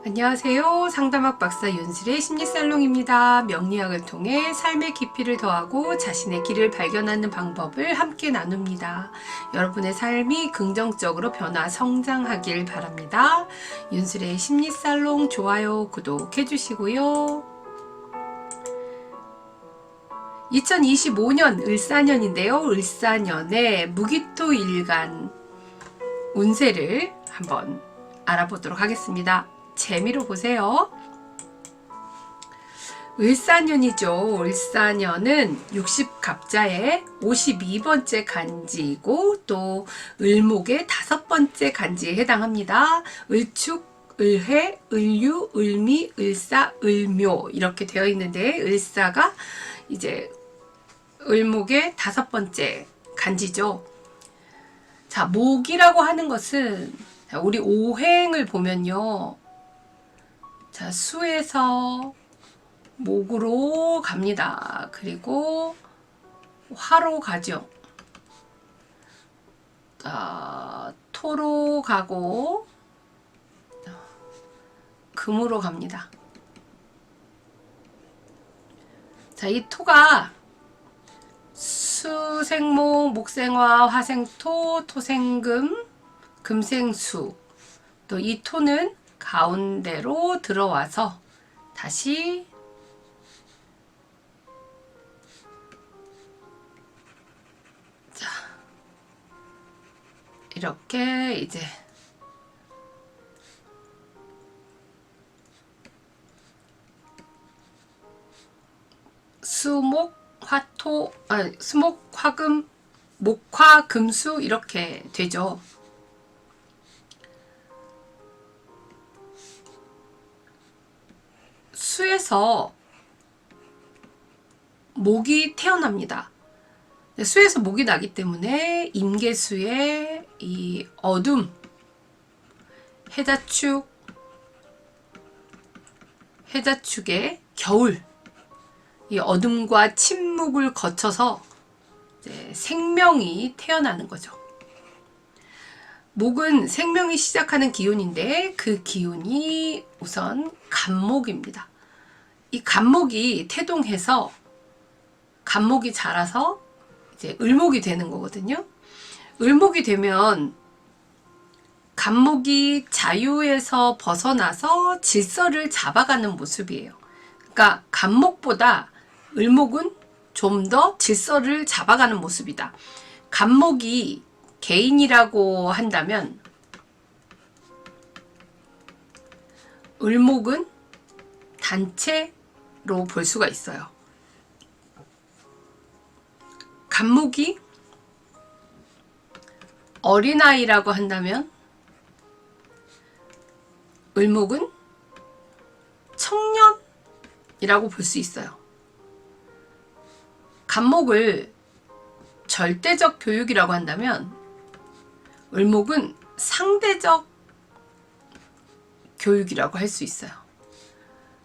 안녕하세요. 상담학 박사 윤슬의 심리살롱입니다. 명리학을 통해 삶의 깊이를 더하고 자신의 길을 발견하는 방법을 함께 나눕니다. 여러분의 삶이 긍정적으로 변화 성장하길 바랍니다. 윤슬의 심리살롱 좋아요, 구독해 주시고요. 2025년 을사년인데요. 을사년의 무기토일간 운세를 한번 알아보도록 하겠습니다. 재미로 보세요. 을사년이죠. 을사년은 60갑자의 52번째 간지이고 또 을목의 5번째 간지에 해당합니다. 을축, 을해, 을유, 을미, 을사, 을묘 이렇게 되어 있는데 을사가 이제 을목의 5번째 간지죠. 자, 목이라고 하는 것은 우리 오행을 보면요. 자, 수에서 목으로 갑니다. 그리고 화로 가죠. 토로 가고 금으로 갑니다. 자, 이 토가 수생목, 목생화, 화생토, 토생금, 금생수. 또 이 토는 가운데로 들어와서 다시 자, 이렇게 이제 수목, 화토, 수목, 화금, 목화, 금수 이렇게 되죠. 수에서 목이 태어납니다. 수에서 목이 나기 때문에 임계수의 이 어둠, 해자축의 겨울, 이 어둠과 침묵을 거쳐서 이제 생명이 태어나는 거죠. 목은 생명이 시작하는 기운인데 그 기운이 우선 간목입니다. 이 간목이 태동해서 간목이 자라서 이제 을목이 되는 거거든요. 을목이 되면 간목이 자유에서 벗어나서 질서를 잡아가는 모습이에요. 그러니까 간목보다 을목은 좀 더 질서를 잡아가는 모습이다. 간목이 개인이라고 한다면 을목은 단체로 볼 수가 있어요. 간목이 어린아이라고 한다면 을목은 청년이라고 볼 수 있어요. 간목을 절대적 교육이라고 한다면 을목은 상대적 교육이라고 할 수 있어요.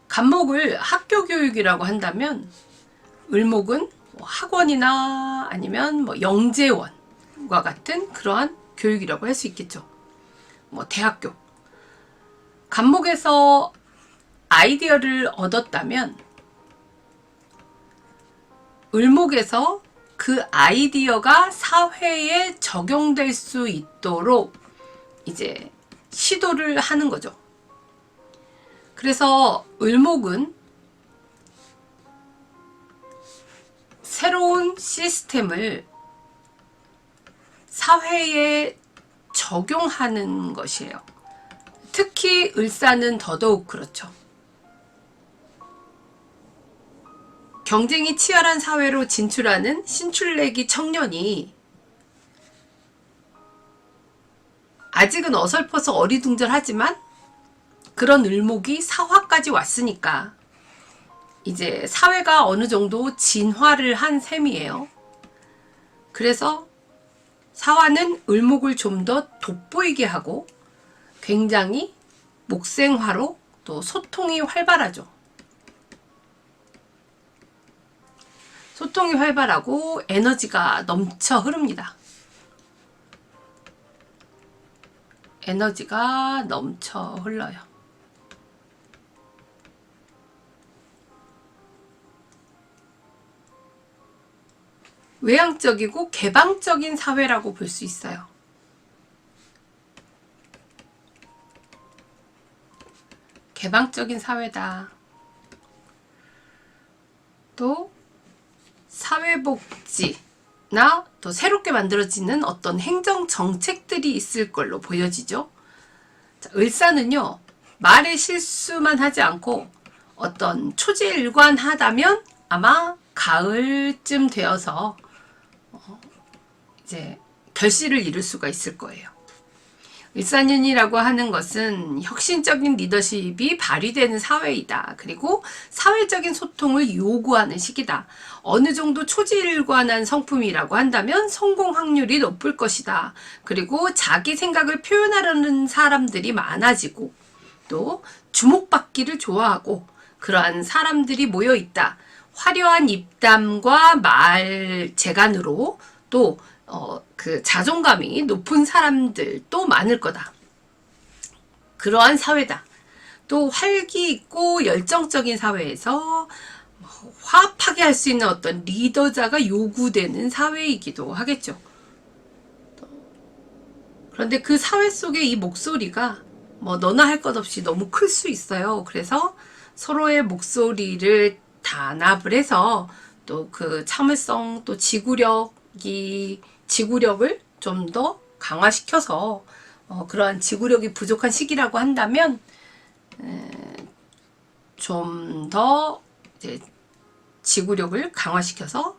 간목을 학교 교육이라고 한다면 을목은 학원이나 아니면 영재원과 같은 그러한 교육이라고 할 수 있겠죠. 대학교. 간목에서 아이디어를 얻었다면 을목에서 그 아이디어가 사회에 적용될 수 있도록 이제 시도를 하는 거죠. 그래서 을목은 새로운 시스템을 사회에 적용하는 것이에요. 특히 을사는 더더욱 그렇죠. 경쟁이 치열한 사회로 진출하는 신출내기 청년이 아직은 어설퍼서 어리둥절하지만 그런 을목이 사화까지 왔으니까 이제 사회가 어느 정도 진화를 한 셈이에요. 그래서 사화는 을목을 좀 더 돋보이게 하고 굉장히 목생화로 또 소통이 활발하죠. 소통이 활발하고 에너지가 넘쳐 흐릅니다. 에너지가 넘쳐 흘러요. 외향적이고 개방적인 사회라고 볼 수 있어요. 개방적인 사회다. 또 사회복지나 또 새롭게 만들어지는 어떤 행정 정책들이 있을 걸로 보여지죠. 자, 을사는요, 말의 실수만 하지 않고 어떤 초지일관하다면 아마 가을쯤 되어서 이제 결실을 이룰 수가 있을 거예요. 일사년이라고 하는 것은 혁신적인 리더십이 발휘되는 사회이다. 그리고 사회적인 소통을 요구하는 시기다. 어느 정도 초지일관한 성품이라고 한다면 성공 확률이 높을 것이다. 그리고 자기 생각을 표현하려는 사람들이 많아지고 또 주목받기를 좋아하고 그러한 사람들이 모여 있다. 화려한 입담과 말 재간으로 또 그 자존감이 높은 사람들도 많을 거다. 그러한 사회다. 또 활기 있고 열정적인 사회에서 화합하게 할 수 있는 어떤 리더자가 요구되는 사회이기도 하겠죠. 그런데 그 사회 속에 이 목소리가 뭐 너나 할 것 없이 너무 클 수 있어요. 그래서 서로의 목소리를 단합을 해서 또 그 참을성 또 지구력을 좀 더 강화시켜서 그러한 지구력이 부족한 시기라고 한다면 좀 더 이제 지구력을 강화시켜서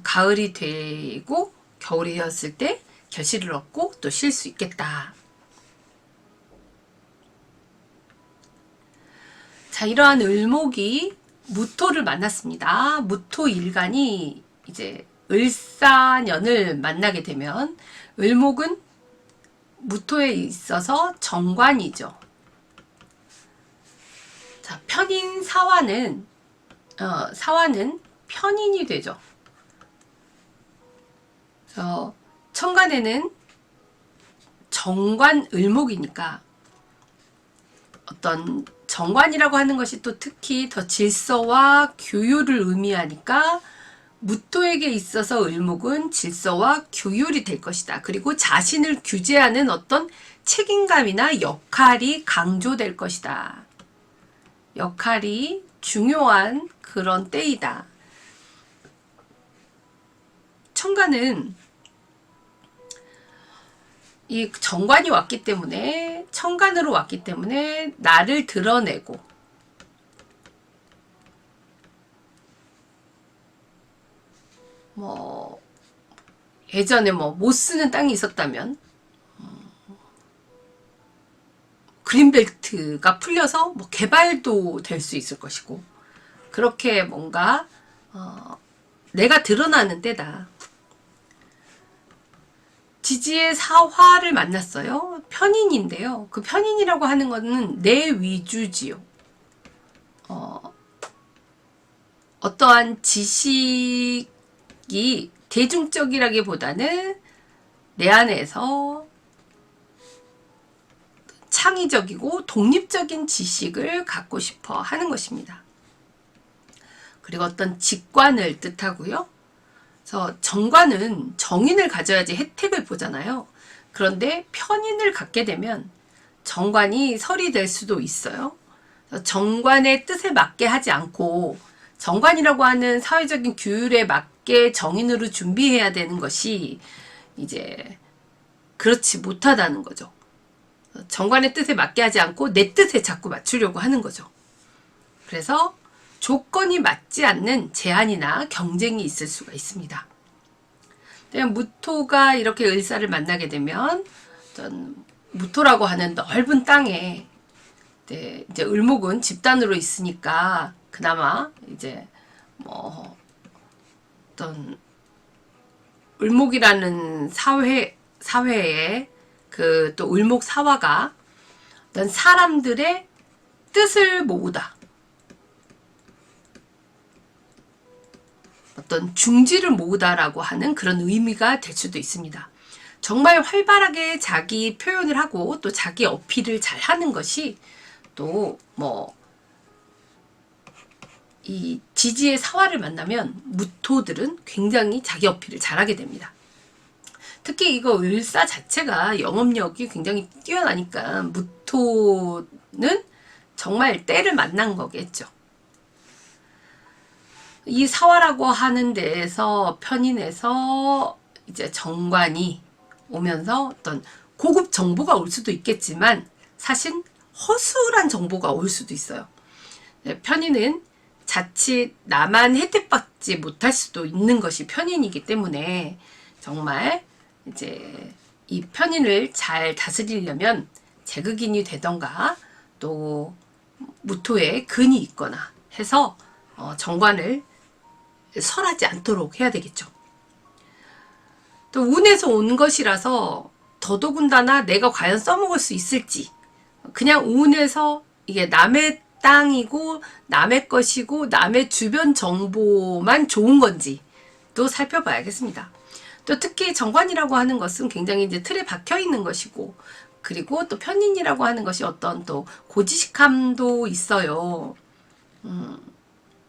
가을이 되고 겨울이 되었을 때 결실을 얻고 또 쉴 수 있겠다. 자, 이러한 을목이 무토를 만났습니다. 무토일간이 이제 을사년을 만나게 되면 을목은 무토에 있어서 정관이죠. 자, 편인 사화는 편인이 되죠. 그래서 천간에는 정관 을목이니까 어떤 정관이라고 하는 것이 또 특히 더 질서와 규율을 의미하니까 무토에게 있어서 을목은 질서와 규율이 될 것이다. 그리고 자신을 규제하는 어떤 책임감이나 역할이 강조될 것이다. 역할이 중요한 그런 때이다. 천간은 이 정관이 왔기 때문에 천간으로 왔기 때문에 나를 드러내고 뭐 예전에 뭐 못 쓰는 땅이 있었다면 그린벨트가 풀려서 뭐 개발도 될 수 있을 것이고 그렇게 뭔가 내가 드러나는 때다. 지지의 사화를 만났어요. 편인인데요. 그 편인이라고 하는 것은 내 위주지요. 어떠한 지식이 대중적이라기보다는 내 안에서 창의적이고 독립적인 지식을 갖고 싶어 하는 것입니다. 그리고 어떤 직관을 뜻하고요. 그래서 정관은 정인을 가져야지 혜택을 보잖아요. 그런데 편인을 갖게 되면 정관이 설이 될 수도 있어요. 정관의 뜻에 맞게 하지 않고 정관이라고 하는 사회적인 규율에 맞게 정인으로 준비해야 되는 것이 이제 그렇지 못하다는 거죠. 정관의 뜻에 맞게 하지 않고 내 뜻에 자꾸 맞추려고 하는 거죠. 그래서 조건이 맞지 않는 제한이나 경쟁이 있을 수가 있습니다. 무토가 이렇게 을사를 만나게 되면 무토라고 하는 넓은 땅에 이제 을목은 집단으로 있으니까 그나마 이제 뭐 어떤 을목이라는 사회에 그 또 을목 사화가 어떤 사람들의 뜻을 모으다. 어떤 중지를 모으다라고 하는 그런 의미가 될 수도 있습니다. 정말 활발하게 자기 표현을 하고 또 자기 어필을 잘 하는 것이 또 뭐 이 지지의 사화를 만나면 무토들은 굉장히 자기 어필을 잘하게 됩니다. 특히 이거 을사 자체가 영업력이 굉장히 뛰어나니까 무토는 정말 때를 만난 거겠죠. 이 사화라고 하는 데에서 편인해서 이제 정관이 오면서 어떤 고급 정보가 올 수도 있겠지만 사실 허술한 정보가 올 수도 있어요. 편인은 자칫 나만 혜택받지 못할 수도 있는 것이 편인이기 때문에 정말 이제 이 편인을 잘 다스리려면 재극인이 되던가 또 무토에 근이 있거나 해서 정관을 설하지 않도록 해야 되겠죠. 또 운에서 온 것이라서 더더군다나 내가 과연 써먹을 수 있을지, 그냥 운에서 이게 남의 땅이고 남의 것이고 남의 주변 정보만 좋은 건지 또 살펴봐야겠습니다. 또 특히 정관이라고 하는 것은 굉장히 이제 틀에 박혀 있는 것이고, 그리고 또 편인이라고 하는 것이 어떤 또 고지식함도 있어요.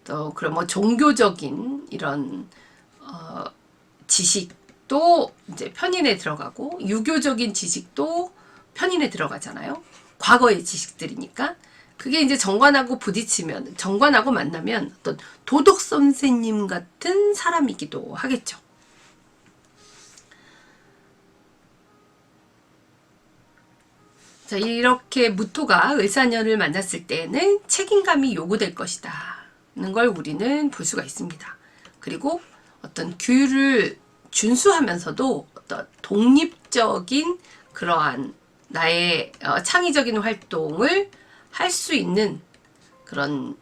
또 그런 뭐 종교적인 이런 지식도 이제 편인에 들어가고, 유교적인 지식도 편인에 들어가잖아요. 과거의 지식들이니까. 그게 이제 정관하고 부딪히면, 정관하고 만나면 어떤 도덕 선생님 같은 사람이기도 하겠죠. 자, 이렇게 무토가 을사년을 만났을 때는 책임감이 요구될 것이다 는 걸 우리는 볼 수가 있습니다. 그리고 어떤 규율을 준수하면서도 어떤 독립적인 그러한 나의 창의적인 활동을 할 수 있는 그런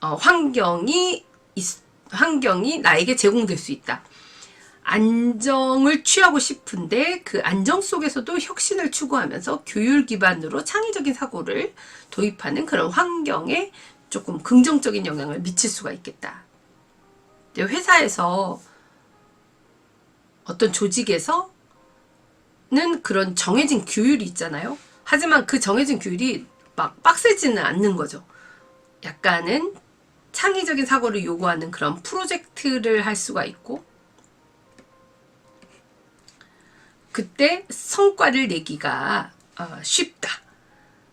환경이 나에게 제공될 수 있다. 안정을 취하고 싶은데 그 안정 속에서도 혁신을 추구하면서 규율 기반으로 창의적인 사고를 도입하는 그런 환경에 조금 긍정적인 영향을 미칠 수가 있겠다. 회사에서 어떤 조직에서는 그런 정해진 규율이 있잖아요. 하지만 그 정해진 규율이 막 빡세지는 않는 거죠. 약간은 창의적인 사고를 요구하는 그런 프로젝트를 할 수가 있고, 그때 성과를 내기가 쉽다.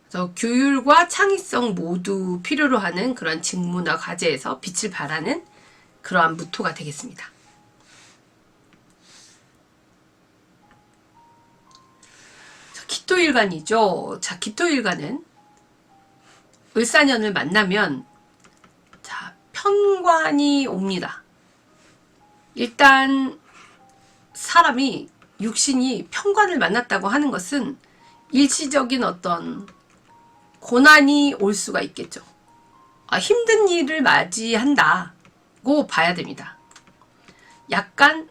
그래서 규율과 창의성 모두 필요로 하는 그런 직무나 과제에서 빛을 발하는 그러한 무토가 되겠습니다. 기토일간이죠. 자, 기토일간은 을사년을 만나면 자, 편관이 옵니다. 일단 사람이 육신이 편관을 만났다고 하는 것은 일시적인 어떤 고난이 올 수가 있겠죠. 힘든 일을 맞이한다고 봐야 됩니다. 약간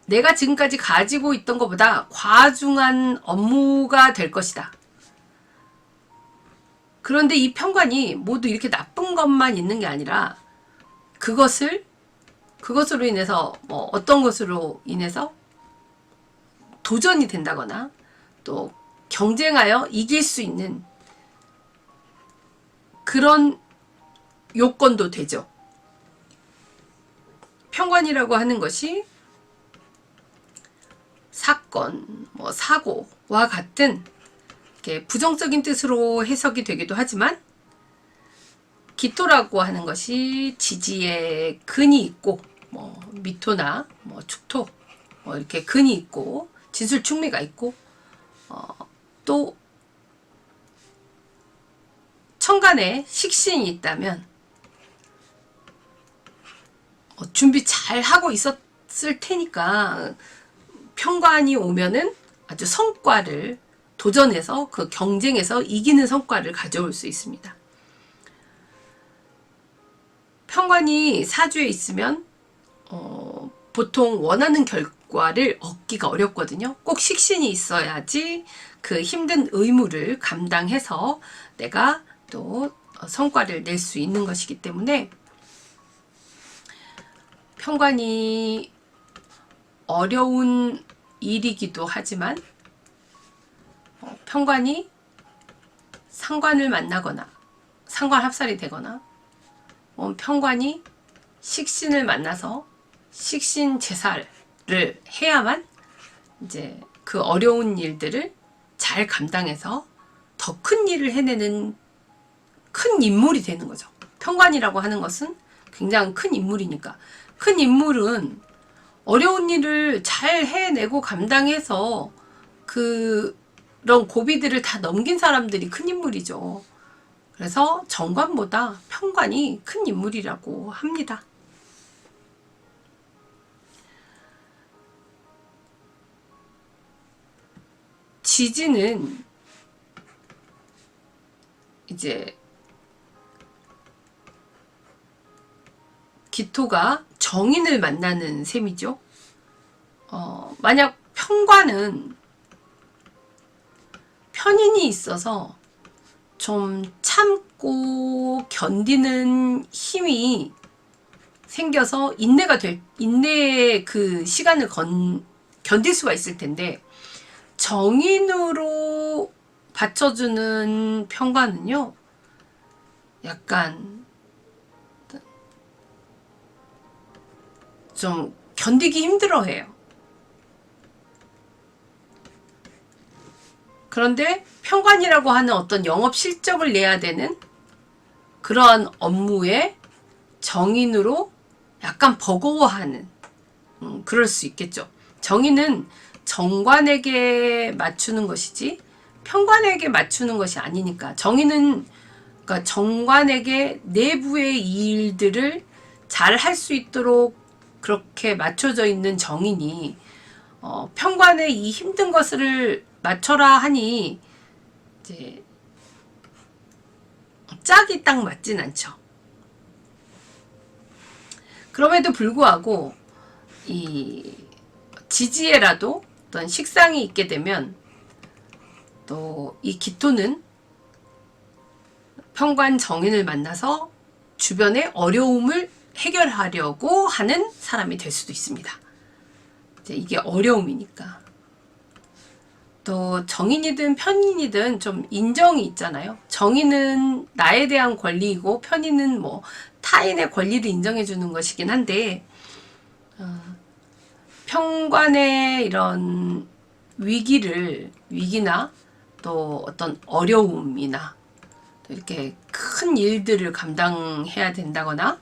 내가 지금까지 가지고 있던 것보다 과중한 업무가 될 것이다. 그런데 이 편관이 모두 이렇게 나쁜 것만 있는 게 아니라 그것으로 인해서 어떤 것으로 인해서 도전이 된다거나 또 경쟁하여 이길 수 있는 그런 요건도 되죠. 편관이라고 하는 것이 사건, 사고와 같은 이렇게 부정적인 뜻으로 해석이 되기도 하지만, 기토라고 하는 것이 지지에 근이 있고, 미토나 축토 이렇게 근이 있고 진술충미가 있고, 또 천간에 식신이 있다면 준비 잘 하고 있었을 테니까 편관이 오면은 아주 성과를 도전해서 그 경쟁에서 이기는 성과를 가져올 수 있습니다. 편관이 사주에 있으면 보통 원하는 결과를 얻기가 어렵거든요. 꼭 식신이 있어야지 그 힘든 의무를 감당해서 내가 또 성과를 낼 수 있는 것이기 때문에, 편관이 어려운 일이기도 하지만 편관이 상관을 만나거나 상관 합살이 되거나 평관이 식신을 만나서 식신 제사를 해야만 이제 그 어려운 일들을 잘 감당해서 더 큰 일을 해내는 큰 인물이 되는 거죠. 평관이라고 하는 것은 굉장히 큰 인물이니까. 큰 인물은 어려운 일을 잘 해내고 감당해서 그런 고비들을 다 넘긴 사람들이 큰 인물이죠. 그래서 정관보다 평관이 큰 인물이라고 합니다. 지지는 이제 기토가 정인을 만나는 셈이죠. 만약 평관은 편인이 있어서 좀 참고 견디는 힘이 생겨서 인내의 그 시간을 견딜 수가 있을 텐데, 정인으로 받쳐주는 평관은요, 약간 좀 견디기 힘들어해요. 그런데 평관이라고 하는 어떤 영업 실적을 내야 되는 그러한 업무에 정인으로 약간 버거워하는, 그럴 수 있겠죠. 정인은 정관에게 맞추는 것이지 평관에게 맞추는 것이 아니니까. 정인은 그러니까 정관에게 내부의 일들을 잘 할 수 있도록 그렇게 맞춰져 있는 정인이 평관의 이 힘든 것을 맞춰라 하니 이제 짝이 딱 맞진 않죠. 그럼에도 불구하고 이 지지에라도 어떤 식상이 있게 되면 또 이 기토는 평관 정인을 만나서 주변의 어려움을 해결하려고 하는 사람이 될 수도 있습니다. 이제 이게 어려움이니까. 또 정인이든 편인이든 좀 인정이 있잖아요. 정인은 나에 대한 권리이고 편인은 뭐 타인의 권리를 인정해 주는 것이긴 한데, 평관의 이런 위기나 또 어떤 어려움이나 또 이렇게 큰 일들을 감당해야 된다거나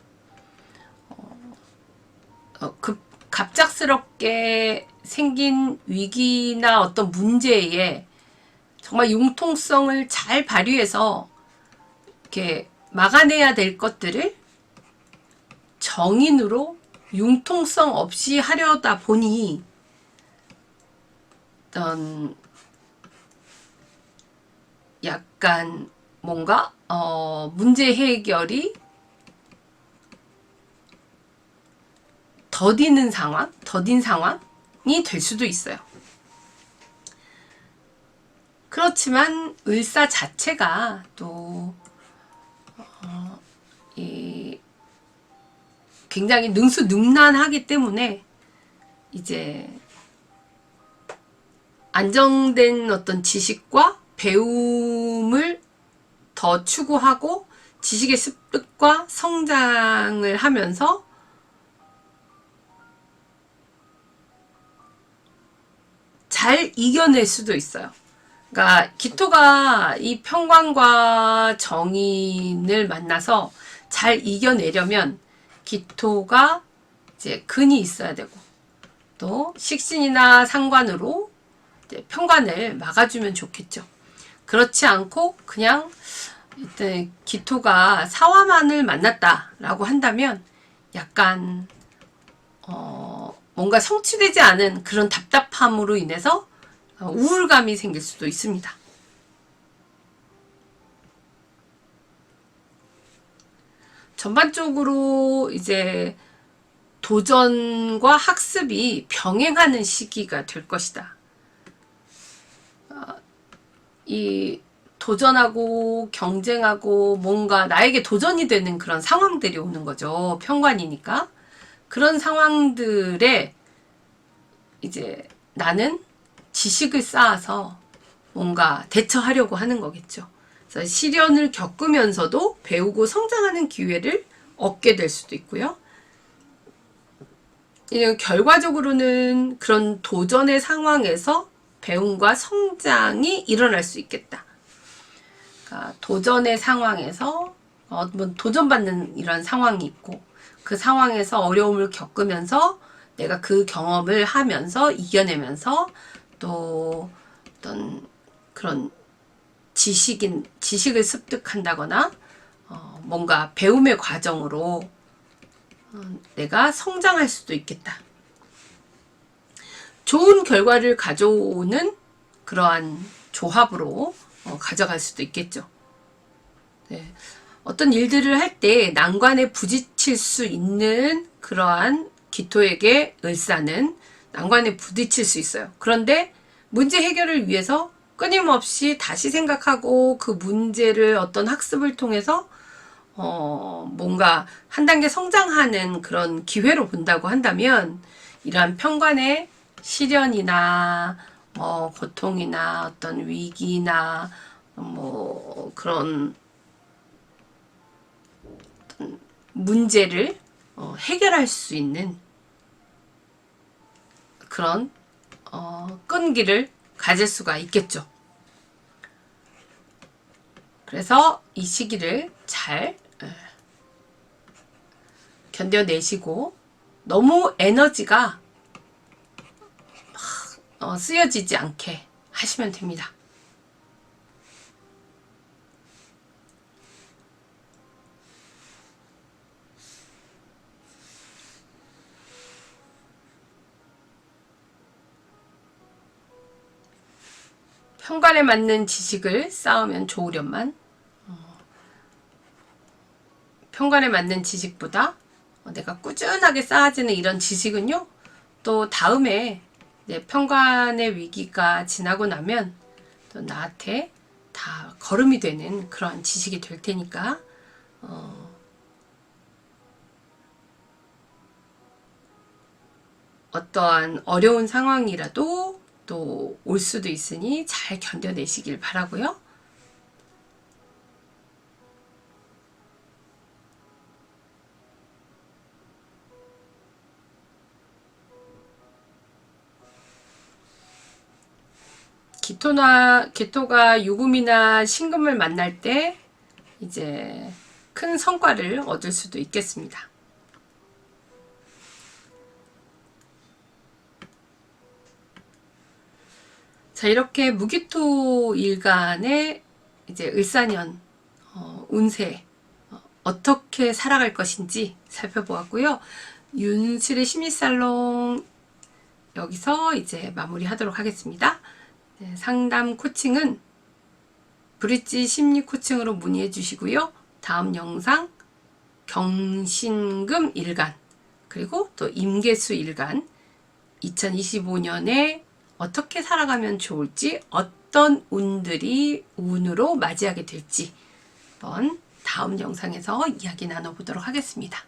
갑작스럽게 생긴 위기나 어떤 문제에 정말 융통성을 잘 발휘해서 이렇게 막아내야 될 것들을 정인으로 융통성 없이 하려다 보니 어떤 약간 뭔가 문제 해결이 더딘 상황이 될 수도 있어요. 그렇지만 을사 자체가 또 굉장히 능수능란하기 때문에 이제 안정된 어떤 지식과 배움을 더 추구하고 지식의 습득과 성장을 하면서 잘 이겨낼 수도 있어요. 그러니까 기토가 이 평관과 정인을 만나서 잘 이겨내려면 기토가 이제 근이 있어야 되고 또 식신이나 상관으로 이제 평관을 막아주면 좋겠죠. 그렇지 않고 그냥 일단 기토가 사화만을 만났다라고 한다면 약간 뭔가 성취되지 않은 그런 답답함으로 인해서 우울감이 생길 수도 있습니다. 전반적으로 이제 도전과 학습이 병행하는 시기가 될 것이다. 이 도전하고 경쟁하고 뭔가 나에게 도전이 되는 그런 상황들이 오는 거죠. 평관이니까. 그런 상황들에 이제 나는 지식을 쌓아서 뭔가 대처하려고 하는 거겠죠. 그래서 시련을 겪으면서도 배우고 성장하는 기회를 얻게 될 수도 있고요. 결과적으로는 그런 도전의 상황에서 배움과 성장이 일어날 수 있겠다. 그러니까 도전의 상황에서 도전받는 이런 상황이 있고 그 상황에서 어려움을 겪으면서 내가 그 경험을 하면서 이겨내면서 또 어떤 그런 지식을 습득한다거나 뭔가 배움의 과정으로 내가 성장할 수도 있겠다. 좋은 결과를 가져오는 그러한 조합으로 가져갈 수도 있겠죠. 네. 어떤 일들을 할 때 난관에 부딪힐 수 있는 그러한 기토에게 을사는 난관에 부딪힐 수 있어요. 그런데 문제 해결을 위해서 끊임없이 다시 생각하고 그 문제를 어떤 학습을 통해서 뭔가 한 단계 성장하는 그런 기회로 본다고 한다면 이러한 편관의 시련이나 고통이나 어떤 위기나 그런 어떤 문제를 해결할 수 있는 그런 끈기를 가질 수가 있겠죠. 그래서 이 시기를 잘 견뎌내시고 너무 에너지가 쓰여지지 않게 하시면 됩니다. 현관에 맞는 지식을 쌓으면 좋으련만 현관에 맞는 지식보다 내가 꾸준하게 쌓아지는 이런 지식은요, 또 다음에 편관의 위기가 지나고 나면 또 나한테 다 거름이 되는 그런 지식이 될 테니까 어떠한 어려운 상황이라도 또 올 수도 있으니 잘 견뎌내시길 바라고요. 기토가 유금이나 신금을 만날 때 이제 큰 성과를 얻을 수도 있겠습니다. 자, 이렇게 무기토 일간의 이제 을사년 운세 어떻게 살아갈 것인지 살펴보았고요. 윤실의 심리살롱 여기서 이제 마무리하도록 하겠습니다. 네, 상담 코칭은 브릿지 심리 코칭으로 문의해 주시고요. 다음 영상 경신금 일간 그리고 또 임계수 일간 2025년에 어떻게 살아가면 좋을지 어떤 운으로 맞이하게 될지 한번 다음 영상에서 이야기 나눠보도록 하겠습니다.